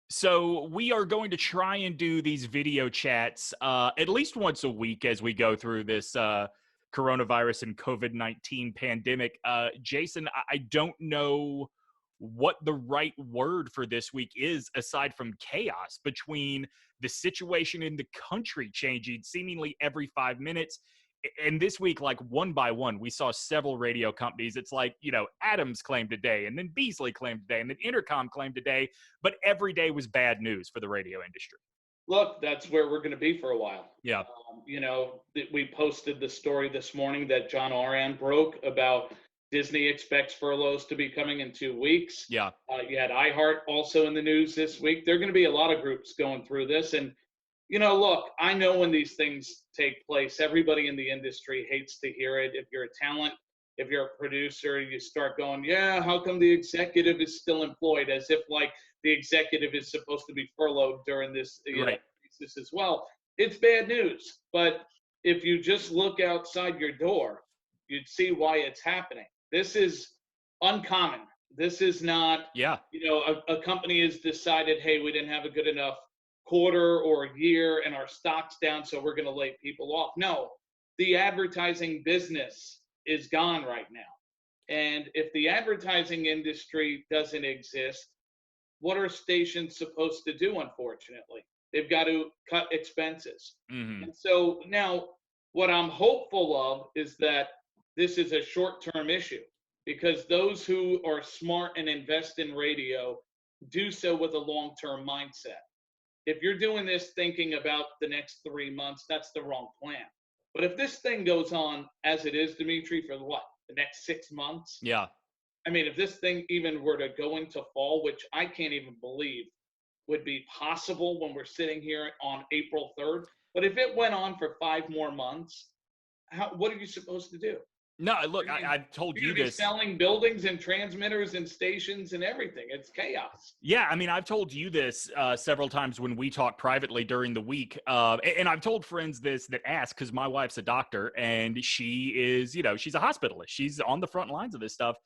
So we are going to try and do these video chats at least once a week as we go through this coronavirus and COVID-19 pandemic. Jason, I don't know what the right word for this week is aside from chaos between the situation in the country changing seemingly every 5 minutes. And this week, like one by one, we saw several radio companies. It's like, Adams claimed today, and then Beasley claimed today, and then Intercom claimed today. But every day was bad news for the radio industry. Look, that's where we're going to be for a while. Yeah. We posted the story this morning that John Oran broke about Disney expects furloughs to be coming in 2 weeks. Yeah. You had iHeart also in the news this week. There are going to be a lot of groups going through this. And, look, I know when these things take place, everybody in the industry hates to hear it. If you're a talent, if you're a producer, you start going, yeah, how come the executive is still employed? As if like the executive is supposed to be furloughed during this crisis as well. It's bad news. But if you just look outside your door, you'd see why it's happening. This is uncommon. This is not, a company has decided, hey, we didn't have a good enough quarter or year and our stock's down, so we're going to lay people off. No, the advertising business is gone right now. And if the advertising industry doesn't exist, what are stations supposed to do, unfortunately? They've got to cut expenses. Mm-hmm. And so now what I'm hopeful of is that this is a short-term issue, because those who are smart and invest in radio do so with a long-term mindset. If you're doing this thinking about the next 3 months, that's the wrong plan. But if this thing goes on as it is, Demetri, for what, the next 6 months? Yeah. I mean, if this thing even were to go into fall, which I can't even believe would be possible when we're sitting here on April 3rd. But if it went on for 5 more months, what are you supposed to do? No, look, I've told you this. Selling buildings and transmitters and stations and everything. It's chaos. Yeah, I mean, I've told you this several times when we talk privately during the week. And I've told friends this that ask, because my wife's a doctor and she is, she's a hospitalist. She's on the front lines of this stuff.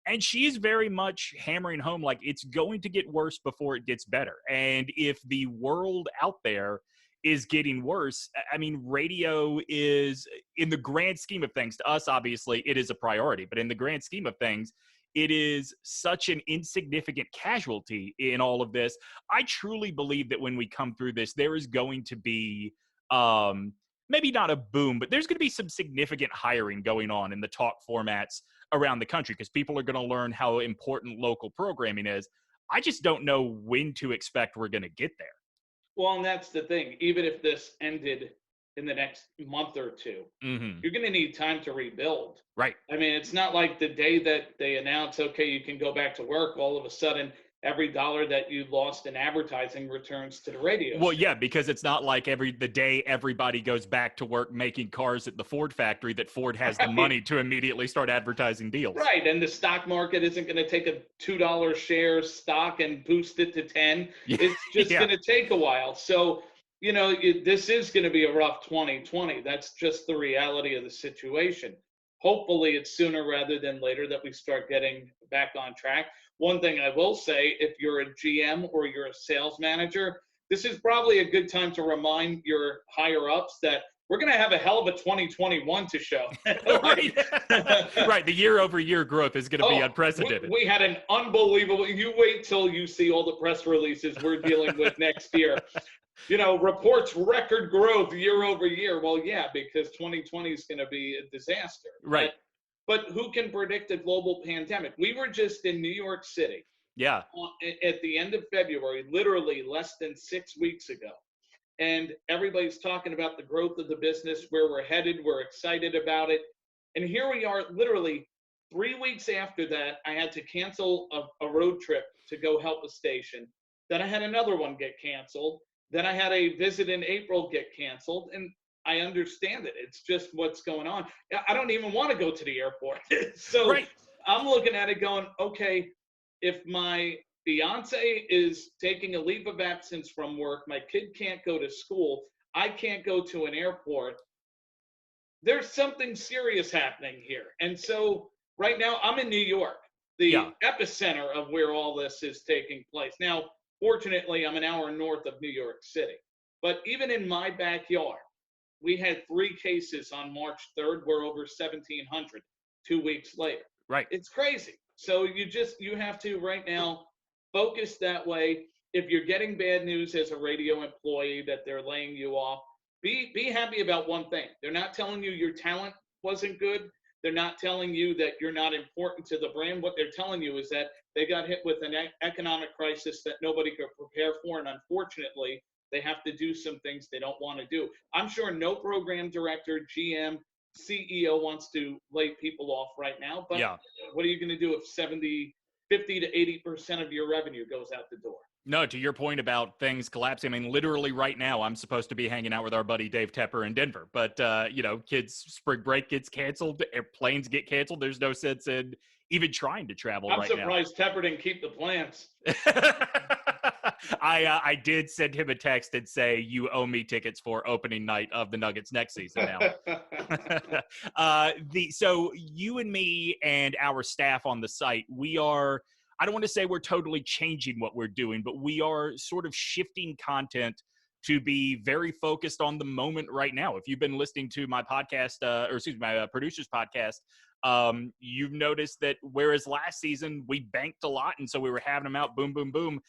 And she's very much hammering home, like, it's going to get worse before it gets better. And if the world out there is getting worse, I mean, radio is, in the grand scheme of things, to us, obviously, it is a priority. But in the grand scheme of things, it is such an insignificant casualty in all of this. I truly believe that when we come through this, there is going to be maybe not a boom, but there's going to be some significant hiring going on in the talk formats around the country, because people are going to learn how important local programming is. I just don't know when to expect we're going to get there. Well, and that's the thing. Even if this ended in the next month or two, you're going to need time to rebuild. Right. I mean, it's not like the day that they announce, okay, you can go back to work, all of a sudden every dollar that you lost in advertising returns to the radio. Well, yeah, because it's not like the day everybody goes back to work making cars at the Ford factory that Ford has the money to immediately start advertising deals. Right, and the stock market isn't going to take a $2 share stock and boost it to 10. It's just going to take a while. So, this is going to be a rough 2020. That's just the reality of the situation. Hopefully it's sooner rather than later that we start getting back on track. One thing I will say, if you're a GM or you're a sales manager, this is probably a good time to remind your higher ups that we're going to have a hell of a 2021 to show. Right. Right. The year-over-year growth is going to be unprecedented. We had an unbelievable – you wait till you see all the press releases we're dealing with next year. Reports record growth year over year. Well, yeah, because 2020 is going to be a disaster. Right. But who can predict a global pandemic? We were just in New York City. Yeah. At the end of February, literally less than 6 weeks ago. And everybody's talking about the growth of the business, where we're headed. We're excited about it. And here we are, literally 3 weeks after that, I had to cancel a road trip to go help a station. Then I had another one get canceled. Then I had a visit in April get canceled. And I understand it. It's just what's going on. I don't even want to go to the airport. So right. I'm looking at it going, okay, if my fiance is taking a leave of absence from work, my kid can't go to school, I can't go to an airport, there's something serious happening here. And so right now I'm in New York, the epicenter of where all this is taking place. Now, Fortunately, I'm an hour north of New York City. But even in my backyard, we had 3 cases on March 3rd. We're over 1,700 2 weeks later. Right. It's crazy. So you have to right now focus that way. If you're getting bad news as a radio employee that they're laying you off, be happy about one thing. They're not telling you your talent wasn't good. They're not telling you that you're not important to the brand. What they're telling you is that they got hit with an economic crisis that nobody could prepare for, and unfortunately, they have to do some things they don't want to do. I'm sure no program director, GM, CEO wants to lay people off right now, but Yeah. what are you going to do if 50 to 80% of your revenue goes out the door? No, to your point about things collapsing, I mean, literally right now, I'm supposed to be hanging out with our buddy Dave Tepper in Denver. But, kids' spring break gets canceled, airplanes get canceled. There's no sense in even trying to travel I'm right now. surprised Tepper didn't keep the plans. I did send him a text and say, you owe me tickets for opening night of the Nuggets next season now. So you and me and our staff on the site, I don't want to say we're totally changing what we're doing, but we are sort of shifting content to be very focused on the moment right now. If you've been listening to my podcast, my producer's podcast, you've noticed that whereas last season we banked a lot, and so we were having them out, boom, boom, boom.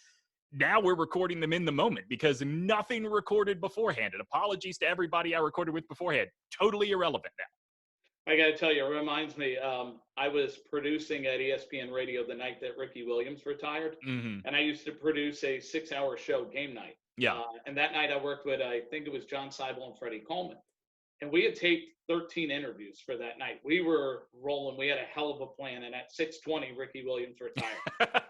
Now we're recording them in the moment because nothing recorded beforehand. And apologies to everybody I recorded with beforehand. Totally irrelevant now. I got to tell you, it reminds me, I was producing at ESPN Radio the night that Ricky Williams retired. Mm-hmm. And I used to produce a 6-hour show, Game Night. Yeah. And that night I worked with, I think it was John Seibel and Freddie Coleman. And we had taped 13 interviews for that night. We were rolling. We had a hell of a plan. And at 6:20, Ricky Williams retired.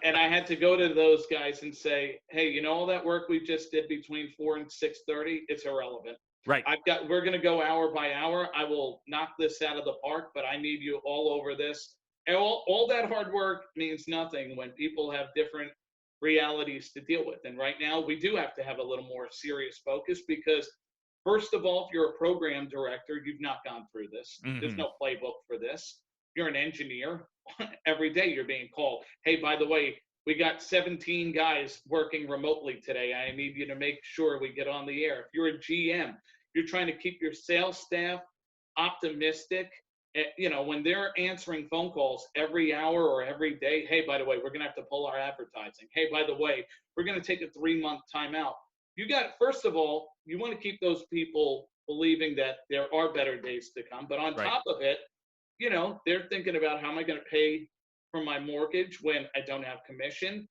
And I had to go to those guys and say, hey, all that work we just did between 4 and 6:30, it's irrelevant. Right. We're going to go hour by hour. I will knock this out of the park, but I need you all over this. And all that hard work means nothing when people have different realities to deal with. And right now we do have to have a little more serious focus because, first of all, if you're a program director, you've not gone through this. Mm-hmm. There's no playbook for this. You're an engineer. Every day you're being called. Hey, by the way, we got 17 guys working remotely today. I need you to make sure we get on the air. If you're a GM, you're trying to keep your sales staff optimistic. When they're answering phone calls every hour or every day, hey, by the way, we're going to have to pull our advertising. Hey, by the way, we're going to take a 3-month timeout. First of all, you want to keep those people believing that there are better days to come. But on top of it, they're thinking about how am I going to pay for my mortgage when I don't have commission?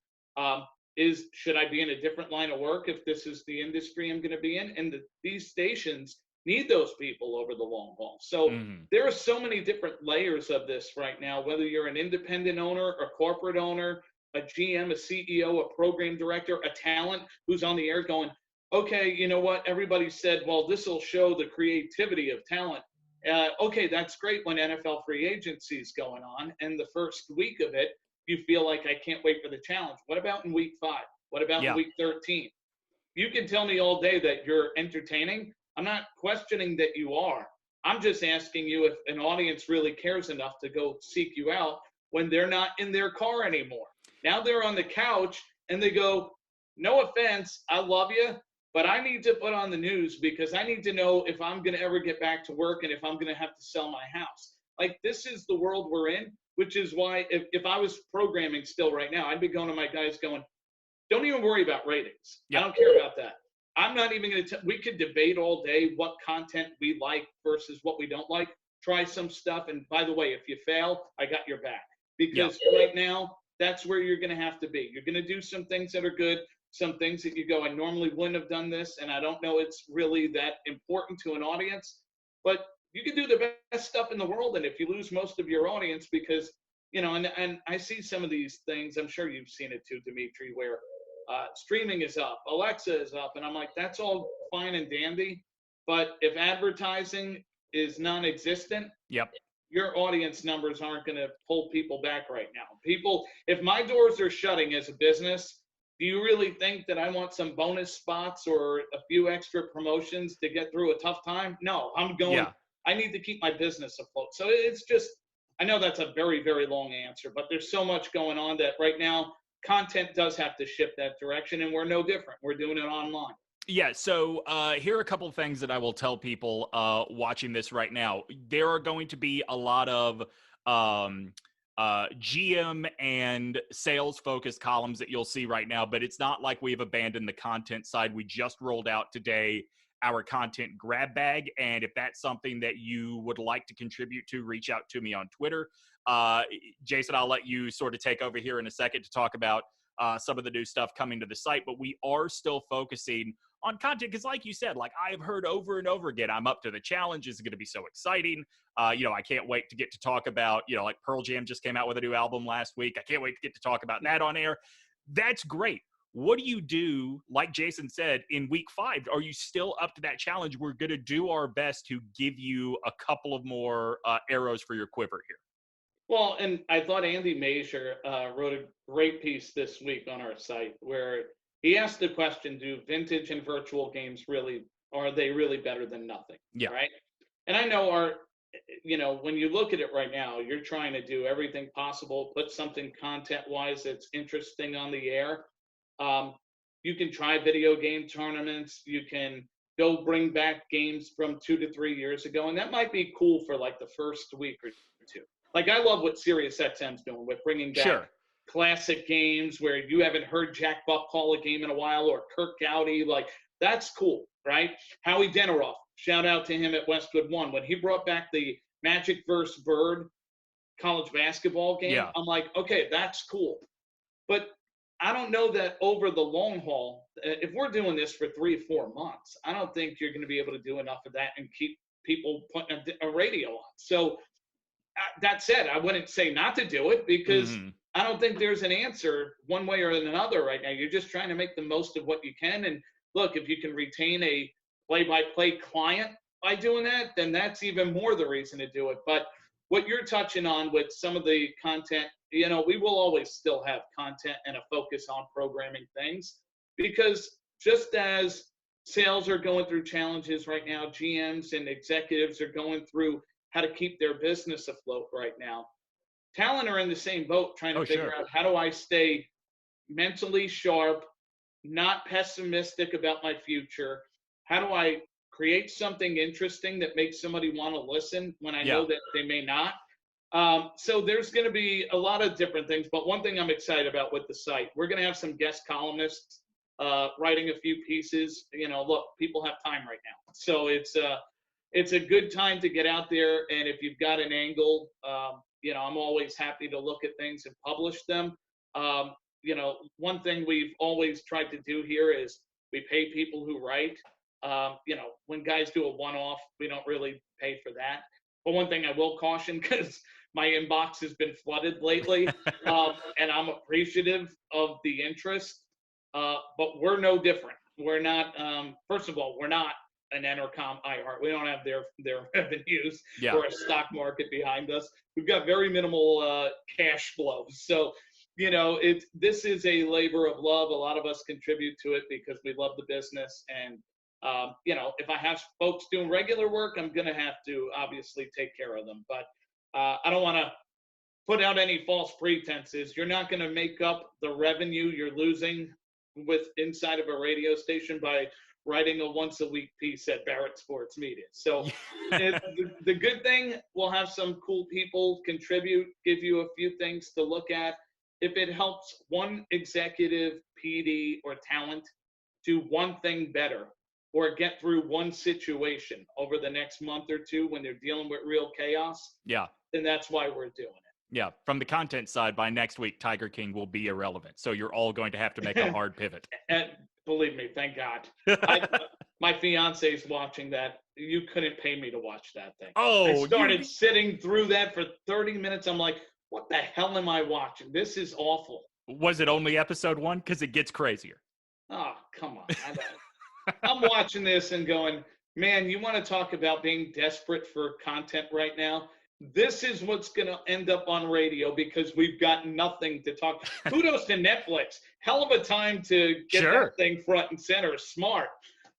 Should I be in a different line of work if this is the industry I'm going to be in? And these stations need those people over the long haul. So there are so many different layers of this right now, whether you're an independent owner, a corporate owner, a GM, a CEO, a program director, a talent who's on the air going, okay, you know what? Everybody said, well, this will show the creativity of talent. Okay, that's great when NFL free agency is going on. And the first week of it, you feel like I can't wait for the challenge. What about in week 5? What about in week 13? You can tell me all day that you're entertaining. I'm not questioning that you are. I'm just asking you if an audience really cares enough to go seek you out when they're not in their car anymore. Now they're on the couch and they go, no offense, I love you, but I need to put on the news because I need to know if I'm going to ever get back to work and if I'm going to have to sell my house. Like, this is the world we're in, which is why if I was programming still right now, I'd be going to my guys going, don't even worry about ratings. I don't care about that. I'm not even going to we could debate all day what content we like versus what we don't like. Try some stuff. And by the way, if you fail, I got your back. Because right now, that's where you're going to have to be. You're going to do some things that are good, some things that you go, I normally wouldn't have done this, and I don't know it's really that important to an audience. But you can do the best stuff in the world, and if you lose most of your audience because, and I see some of these things, I'm sure you've seen it too, Demetri, where streaming is up, Alexa is up, and I'm like, that's all fine and dandy, but if advertising is non-existent, your audience numbers aren't going to pull people back right now. If my doors are shutting as a business, do you really think that I want some bonus spots or a few extra promotions to get through a tough time? No, I'm going, I need to keep my business afloat. So it's just, I know that's a very, very long answer, but there's so much going on that right now content does have to shift that direction, and we're no different. We're doing it online. Yeah, so here are a couple of things that I will tell people watching this right now. There are going to be a lot of GM and sales focused columns that you'll see right now, but it's not like we've abandoned the content side. We just rolled out today our content grab bag, and if that's something that you would like to contribute to, reach out to me on Twitter. Jason, I'll let you sort of take over here in a second to talk about some of the new stuff coming to the site, but we are still focusing on content because, like you said, like I've heard over and over again, I'm up to the challenge. It's going to be so exciting. I can't wait to get to talk about, like Pearl Jam just came out with a new album last week. I can't wait to get to talk about that on air. That's great. What do you do, like Jason said, in week 5? Are you still up to that challenge? We're going to do our best to give you a couple of more arrows for your quiver here. Well, and I thought Andy Major wrote a great piece this week on our site where he asked the question, do vintage and virtual games are they really better than nothing? Yeah. Right. And I know when you look at it right now, you're trying to do everything possible, put something content-wise that's interesting on the air. You can try video game tournaments. You can go bring back games from 2 to 3 years ago. And that might be cool for like the first week or two. Like I love what SiriusXM's doing with bringing back classic games where you haven't heard Jack Buck call a game in a while, or Kirk Gowdy. Like that's cool, right? Howie Deneroff, shout out to him at Westwood One. When he brought back the Magic vs. Bird college basketball game, I'm like, okay, that's cool. But I don't know that over the long haul, if we're doing this for 3 or 4 months, I don't think you're going to be able to do enough of that and keep people putting a radio on. So that said, I wouldn't say not to do it because I don't think there's an answer one way or another right now. You're just trying to make the most of what you can. And look, if you can retain a play-by-play client by doing that, then that's even more the reason to do it. But what you're touching on with some of the content, we will always still have content and a focus on programming things, because just as sales are going through challenges right now, GMs and executives are going through how to keep their business afloat right now. Talent are in the same boat, trying to figure out, how do I stay mentally sharp, not pessimistic about my future? How do I create something interesting that makes somebody want to listen when I know that they may not? So there's going to be a lot of different things, but one thing I'm excited about with the site, we're going to have some guest columnists writing a few pieces. Look, people have time right now, so it's a good time to get out there. And if you've got an angle, I'm always happy to look at things and publish them. One thing we've always tried to do here is we pay people who write. When guys do a one-off, we don't really pay for that. But one thing I will caution, because my inbox has been flooded lately, and I'm appreciative of the interest, but we're no different. We're not, first of all, we're not an Entercom iHeart. We don't have their revenues or a stock market behind us. We've got very minimal cash flow. So, this is a labor of love. A lot of us contribute to it because we love the business. And, if I have folks doing regular work, I'm going to have to obviously take care of them. But I don't want to put out any false pretenses. You're not going to make up the revenue you're losing with inside of a radio station by writing a once-a-week piece at Barrett Sports Media. So the good thing, we'll have some cool people contribute, give you a few things to look at. If it helps one executive, PD, or talent do one thing better, or get through one situation over the next month or two when they're dealing with real chaos, then that's why we're doing it. Yeah, from the content side, by next week, Tiger King will be irrelevant. So you're all going to have to make a hard pivot. And believe me, thank God. My fiance is watching that. You couldn't pay me to watch that thing. I started sitting through that for 30 minutes. I'm like, what the hell am I watching? This is awful. Was it only episode 1? Because it gets crazier. Oh, come on. I'm watching this and going, man, you want to talk about being desperate for content right now? This is what's going to end up on radio because we've got nothing to talk. Kudos to Netflix. Hell of a time to get that thing front and center. Smart.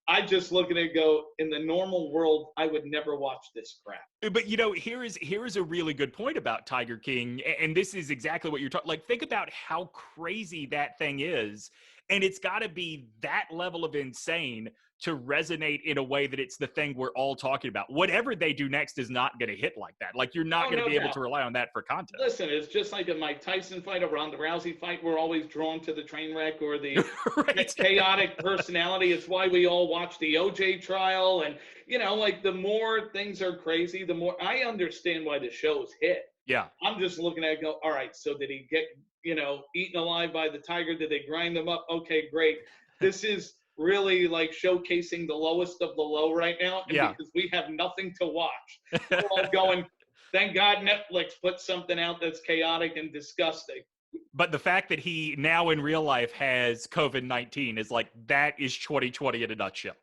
I just look at it and go, in the normal world, I would never watch this crap. But here is a really good point about Tiger King, and this is exactly what you're talking. Like, think about how crazy that thing is, and it's got to be that level of insane to resonate in a way that it's the thing we're all talking about. Whatever they do next is not going to hit like that. Like, you're not going to No be able doubt. to rely on that for content. Listen, it's just like a Mike Tyson fight, a Ronda Rousey fight. We're always drawn to the train wreck or the Right. chaotic personality. It's why we all watch the OJ trial. And, like the more things are crazy, the more I understand why the shows hit. Yeah. I'm just looking at it and go, all right, so did he get, eaten alive by the tiger? Did they grind him up? Okay, great. This is really like showcasing the lowest of the low right now. And Yeah. because we have nothing to watch, we're all going, thank God Netflix put something out that's chaotic and disgusting. But the fact that he now in real life has COVID-19 is like, that is 2020 in a nutshell.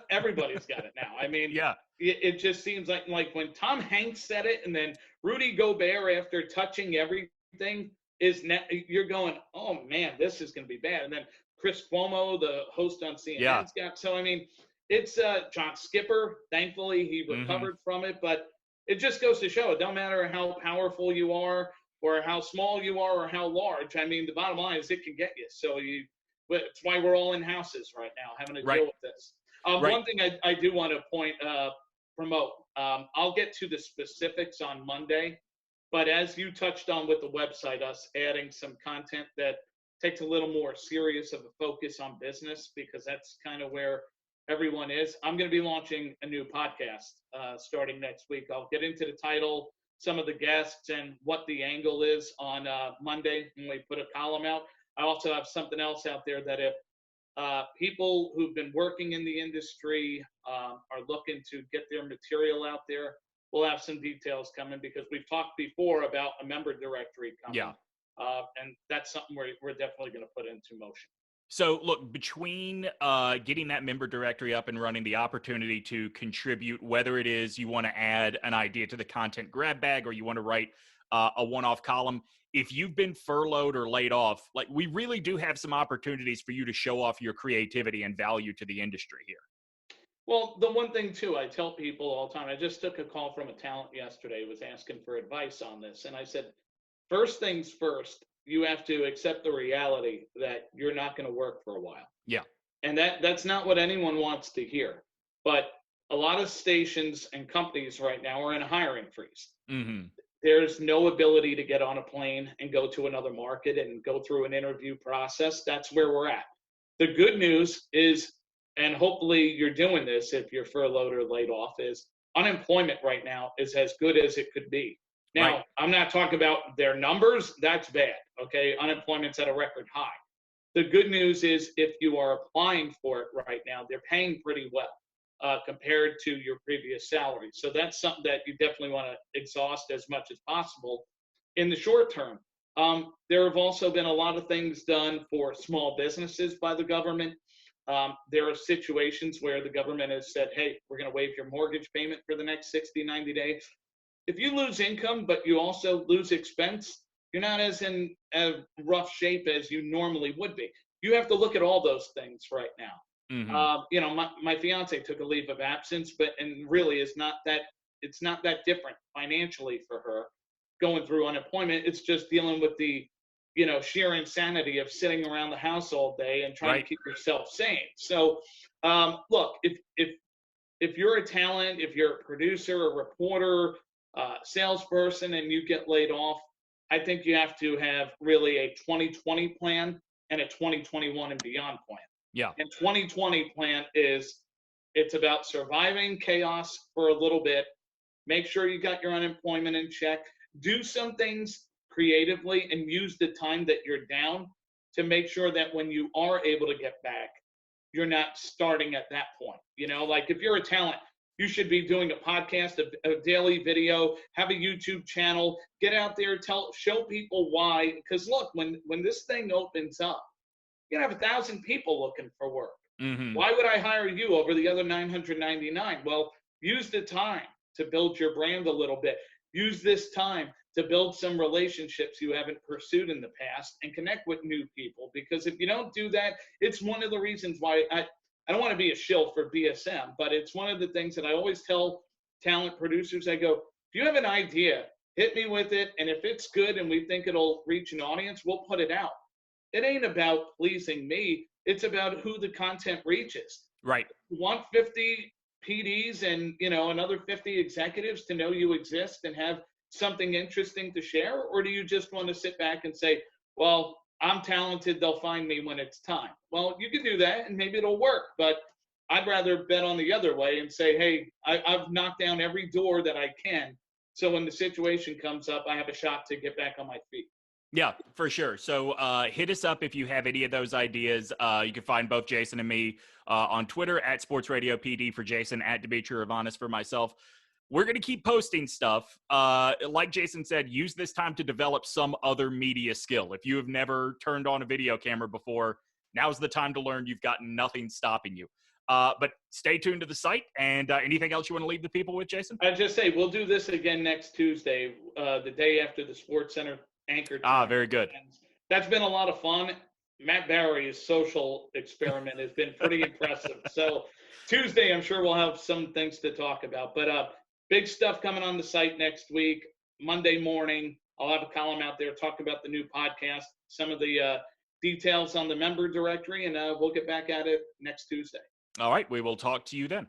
Everybody's got it now. I mean, Yeah. It just seems like when Tom Hanks said it, and then Rudy Gobert, after touching everything, you're going, oh man, this is going to be bad. And then Chris Cuomo, the host on CNN, got. So I mean, it's John Skipper. Thankfully, he recovered from it, but it just goes to show it don't matter how powerful you are, or how small you are, or how large. I mean, the bottom line is it can get you. So it's why we're all in houses right now having to deal with this. One thing I do want to promote. I'll get to the specifics on Monday, but as you touched on with the website, us adding some content that takes a little more serious of a focus on business, because that's kind of where everyone is. I'm going to be launching a new podcast starting next week. I'll get into the title, some of the guests, and what the angle is on Monday when we put a column out. I also have something else out there that if people who've been working in the industry are looking to get their material out there, we'll have some details coming, because we've talked before about a member directory coming. Yeah. And that's something we're definitely going to put into motion. So look, between getting that member directory up and running, the opportunity to contribute, whether it is you want to add an idea to the content grab bag, or you want to write a one-off column, if you've been furloughed or laid off, like, we really do have some opportunities for you to show off your creativity and value to the industry here. Well, the one thing too, I tell people all the time, I just took a call from a talent yesterday, was asking for advice on this. And I said, first things first, you have to accept the reality that you're not going to work for a while. Yeah. And that's not what anyone wants to hear. But a lot of stations and companies right now are in a hiring freeze. Mm-hmm. There's no ability to get on a plane and go to another market and go through an interview process. That's where we're at. The good news is, and hopefully you're doing this if you're furloughed or laid off, is unemployment right now is as good as it could be. Now, Right. I'm not talking about their numbers. That's bad. Okay. Unemployment's at a record high. The good news is if you are applying for it right now, they're paying pretty well compared to your previous salary. So that's something that you definitely want to exhaust as much as possible in the short term. There have also been a lot of things done for small businesses by the government. There are situations where the government has said, hey, we're going to waive your mortgage payment for the next 60, 90 days. If you lose income, but you also lose expense, you're not as in a rough shape as you normally would be. You have to look at all those things right now. Mm-hmm. My fiance took a leave of absence, and really it's not that different financially for her going through unemployment. It's just dealing with the, sheer insanity of sitting around the house all day and trying to keep yourself sane. So, look, if you're a talent, if you're a producer, a reporter, salesperson, and you get laid off, I think you have to have really a 2020 plan and a 2021 and beyond plan. Yeah. And 2020 plan it's about surviving chaos for a little bit. Make sure you got your unemployment in check. Do some things creatively and use the time that you're down to make sure that when you are able to get back, you're not starting at that point. Like if you're a talent, you should be doing a podcast, a daily video, have a YouTube channel, get out there, show people why. Because look, when this thing opens up, you're going to have 1,000 people looking for work. Mm-hmm. Why would I hire you over the other 999? Well, use the time to build your brand a little bit. Use this time to build some relationships you haven't pursued in the past and connect with new people. Because if you don't do that, it's one of the reasons why I don't want to be a shill for BSM, but it's one of the things that I always tell talent producers. I go, if you have an idea, hit me with it. And if it's good and we think it'll reach an audience, we'll put it out. It ain't about pleasing me. It's about who the content reaches. Right. You want 50 PDs and, another 50 executives to know you exist and have something interesting to share? Or do you just want to sit back and say, well, I'm talented, they'll find me when it's time? Well, you can do that and maybe it'll work, but I'd rather bet on the other way and say, hey, I've knocked down every door that I can. So when the situation comes up, I have a shot to get back on my feet. Yeah, for sure. So hit us up if you have any of those ideas. You can find both Jason and me on Twitter at Sports Radio PD for Jason, at Demetri Ravanos for myself. We're going to keep posting stuff. Like Jason said, use this time to develop some other media skill. If you have never turned on a video camera before, now's the time to learn. You've got nothing stopping you. But stay tuned to the site. And anything else you want to leave the people with, Jason? I'd just say we'll do this again next Tuesday, the day after the Sports Center anchor. Very good. That's been a lot of fun. Matt Barry's social experiment has been pretty impressive. So Tuesday, I'm sure we'll have some things to talk about. But big stuff coming on the site next week. Monday morning, I'll have a column out there talk about the new podcast, some of the details on the member directory, and we'll get back at it next Tuesday. All right. We will talk to you then.